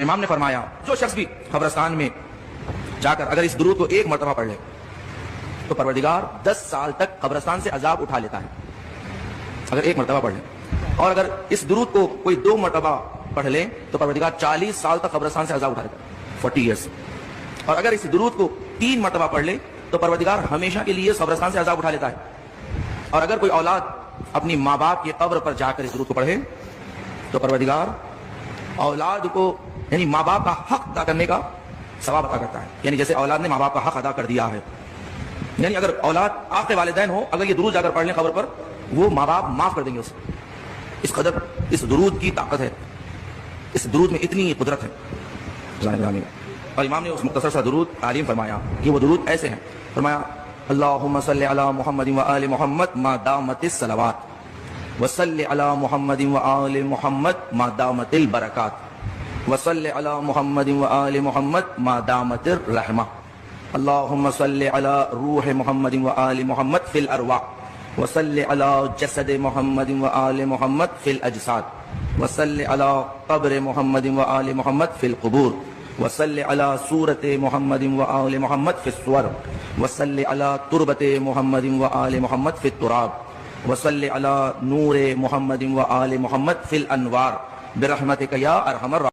امام نے فرمایا جو شخص بھی قبرستان میں جا کر اگر اس درود کو ایک مرتبہ پڑھ لے تو پروردگار 10 سال تک قبرستان سے عذاب اٹھا لیتا ہے، اگر ایک مرتبہ پڑھ لے. اور اگر اس درود کو کوئی 2 مرتبہ پڑھ لے تو پروردگار 40 سال تک قبرستان سے عذاب اٹھا لیتا ہے، 40 ایئرس. اور اگر اس درود کو 3 مرتبہ پڑھ لے تو پروردگار ہمیشہ کے لیے قبرستان سے عذاب اٹھا لیتا ہے. اور اگر کوئی اولاد اپنی ماں باپ کی قبر پر جا کر اس درود کو پڑھے تو پروردگار اولاد کو یعنی ماں باپ کا حق ادا کرنے کا ثواب عطا کرتا ہے، یعنی جیسے اولاد نے ماں باپ کا حق ادا کر دیا ہے. یعنی اگر اولاد آپ کے والدین ہو، اگر یہ درود جا کر پڑھ لیں قبر پر، وہ ماں باپ معاف کر دیں گے اسے. اس قدر اس درود کی طاقت ہے، اس درود میں اتنی قدرت ہے. اور امام نے اس مختصر سا درود تعلیم فرمایا کہ وہ درود ایسے ہیں. فرمایا اللہم صلی علی محمد و آل محمد ما دامت الصلوات وصلی علی محمد و آل محمد ما دامت البرکات وصلی علی محمد و آل محمد ما دامت الرحمہ اللہم صلی علی روح محمد و آل محمد فی الارواح وصلی علی جسد محمد و آل محمد فی الاجساد وصلی علی قبر محمد و آل محمد فی القبور وصلی علی صورت محمد و آل محمد فی الصور وصلی علی تربت محمد و آل محمد فی التراب وصلی علی نور محمد و آل محمد فی الانوار برحمتک یا ارحم الراحمین.